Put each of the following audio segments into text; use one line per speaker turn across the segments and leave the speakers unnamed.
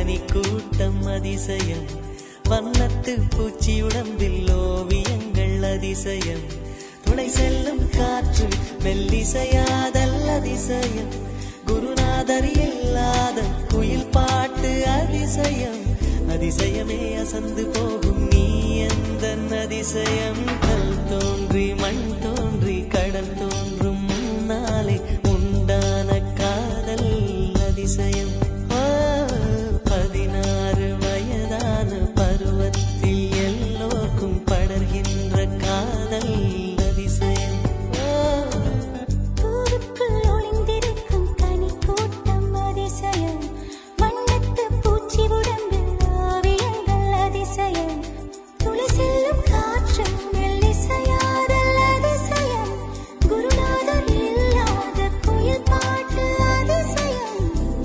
கனி கூட்டம் அதிசயம் வண்ணத்து பூச்சி உடம்பில் ஓவியங்கள் அதிசயம் துணை செல்லும் காற்று மெல்லிசையாதல் அதிசயம் குருநாதர் இல்லாத குயில் பாட்டு அதிசயம் அதிசயமே அசந்து போகும் நீ எந்த அதிசயம் கல் தோன்றி மண் தோன்றி கடல் தோன்றும் முன்னாலே உண்டான காதல் அதிசயம் 16 வயதான பருவத்தில் எல்லோருக்கும் படர்கின்ற காதல் அதிசயம்
பூவுக்குள் ஒளிந்திருக்கும் கனி கூட்டம் அதிசயம் வண்ணத்து பூச்சி உடம்பில் ஓவியங்கள் அதிசயம் துளி செல்லும் காற்று மெல்லிசையாதல் அதிசயம் குருநாதர் இல்லாத குயில் பாட்டு அதிசயம்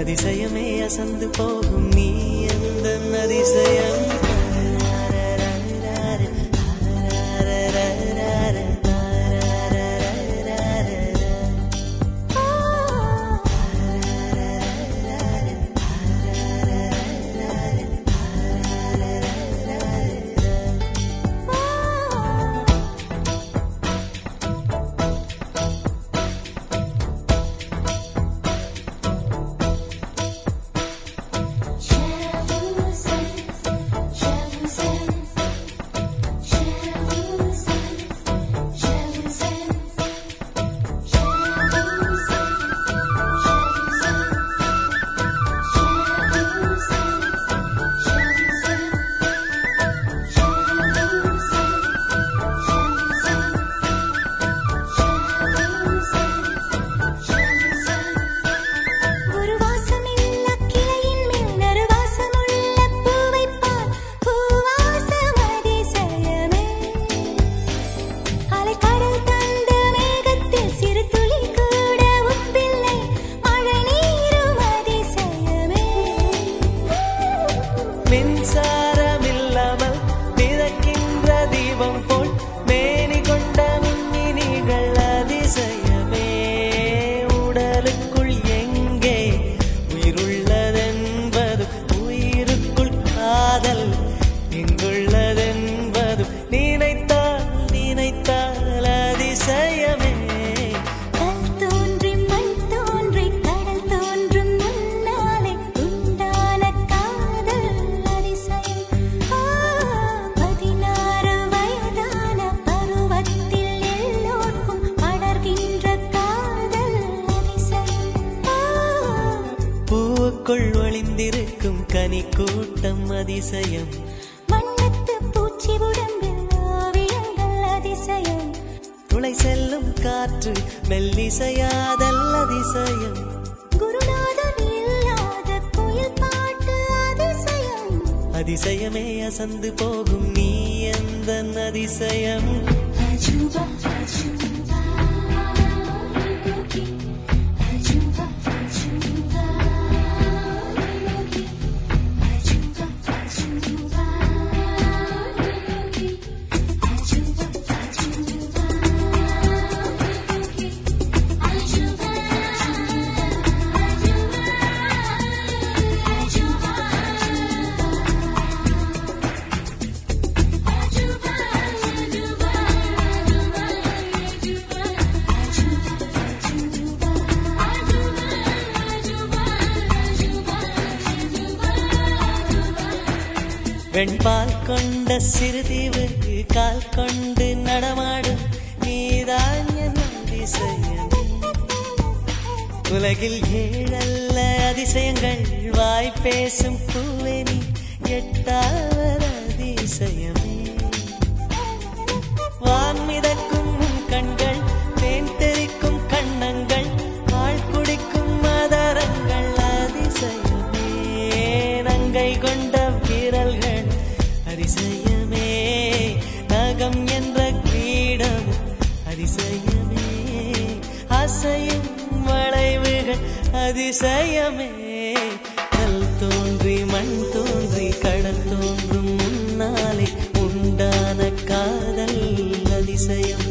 அதிசயமே அசந்து போகும் நீ எந்த அதிசயம் ஒளிந்திருக்கும் கனி கூட்டம் அதிசயம்
வண்ணத்து பூச்சி உடம்பில் ஓவியங்கள் அதிசயம்
துளை செல்லும் காற்று மெல்லிசையாதல் அதிசயம்
குருநாதர் இல்லாத குயில் பாட்டு அதிசயம்
அதிசயமே அசந்து போகும் நீ எந்த அதிசயம்
அஜூபா அஜூபா
வெண்பால் கொண்ட சிறுதீவு கால் கொண்டு நடமாடும் நீதான் என் அதிசயம் உலகில் 7 அதிசயங்கள் வாய் பேசும் பூவே நீ 8வது அதிசயமே வான் மிதக்கும் கண்கள் தேன் தெறிக்கும் கண்ணங்கள் பால் குடிக்கும் மதரங்கள் அதிசயமே நங்கை கொண்ட விரல்கள் அதிசயமே நகம் என்ற கிரீடம் அதிசயமே அசையும் வளைவுகள் அதிசயமே கல் தோன்றி மண் தோன்றி கடல் தோன்றும் முன்னாலே உண்டான காதல் அதிசயம்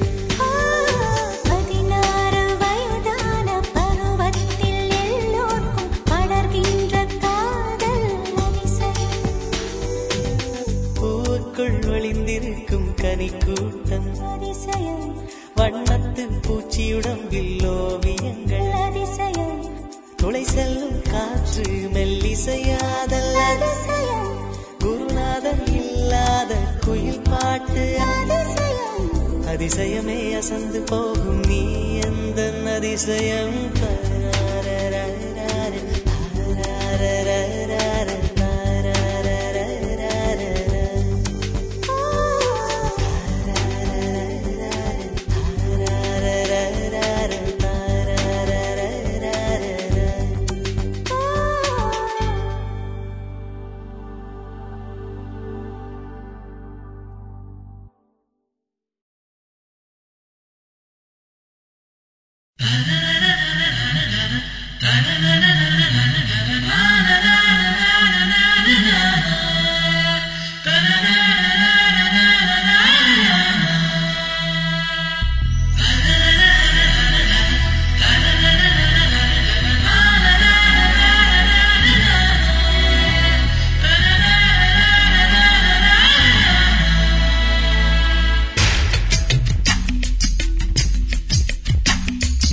கூட்டம்
அதிசயம்
வண்ணத்து பூச்சியுடம்பில் ஓவியங்கள்
அதிசயம்
துளை செல்லும் காற்று மெல்லிசையாதல்
அதிசயம்
குருநாதன் இல்லாத குயில் பாட்டு
அதிசயம்
அதிசயமே அசந்து போகும் நீ எந்த அதிசயம்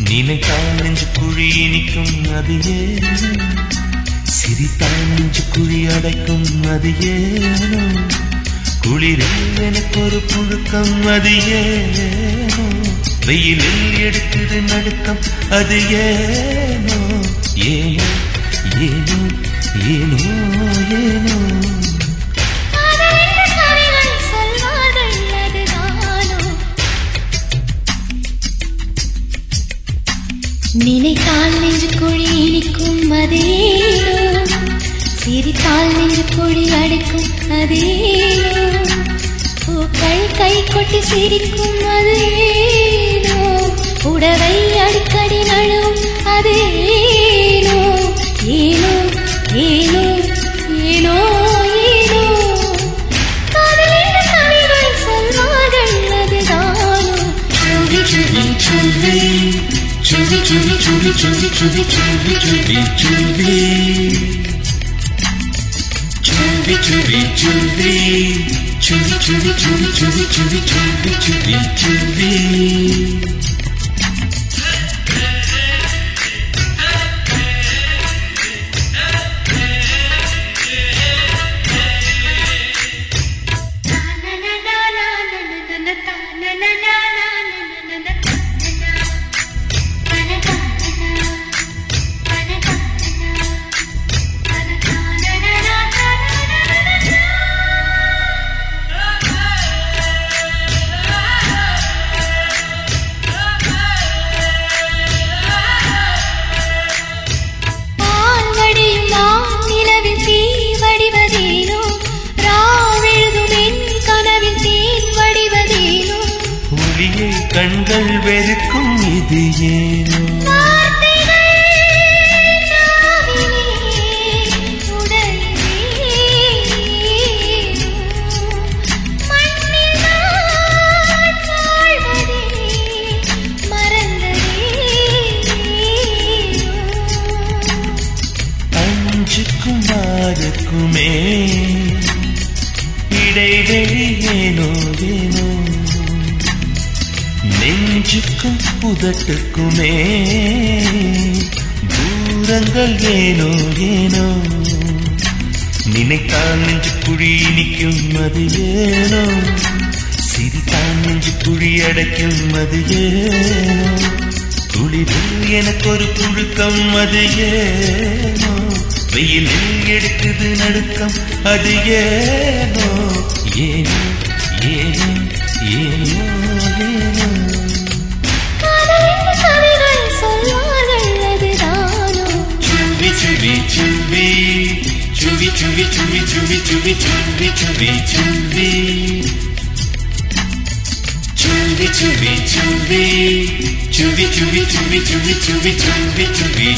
நினைத்தால் நெஞ்சு குழி இனிக்கும் அது ஏனோ சிரித்தால் நெஞ்சு குழி அடைக்கும் அது ஏனோ குளிரில் எனக்கு ஒரு புழுக்கம் அது ஏனோ வெயிலில் எடுக்குது நடுக்கம் அது ஏனோ ஏனோ ஏனோ ஏனோ ஏனோ
நினைத்தால் நெஞ்சு குழி இனிக்கும் அதேனோ சிரித்தால் நெஞ்சு குழி அடைக்கும் அதேனோ பூக்கள் கை கொட்டி சிரிக்கும் அதேனோ உடவை அடிக்கடி நழுவும் அதேனோ ஏனோ ஏனோ ஏனோ ஏனோ காதலின் கவிகள் சொல்வார்கள் அதுதானோ சுவி சுவி சுவி Chubby, chubby, chubby, chubby, chubby, chubby, chubby, chubby. Chubby, chubby, chubby. Chubby, chubby, chubby, chubby, chubby, chubby, chubby, chubby. கண்கள் வெறுக்கும் இது ஏனோ அஞ்சுக்கும் ஆறுக்குமே இடைவெளி ஏனோ ஏனோ நெஞ்சுக்கும் புதட்டுக்குமே தூரங்கள் ஏனோ ஏனோ நினைத்தால் நெஞ்சு குழி இனிக்கும் அது ஏனோ சிரித்தால் நெஞ்சு குழி அடைக்கும் அது ஏனோ குளிரில் எனக்கு ஒரு புழுக்கம் அது ஏனோ வெயிலில் எடுக்குது நடுக்கம் அது ஏனோ ஏனோ ஏனோ ஏனோ ஏனோ Chubby, chubby, chubby, chubby, chubby, chubby, chubby, chubby, chubby, chubby. Chubby, chubby, chubby, chubby, chubby, chubby, chubby, chubby, chubby, chubby.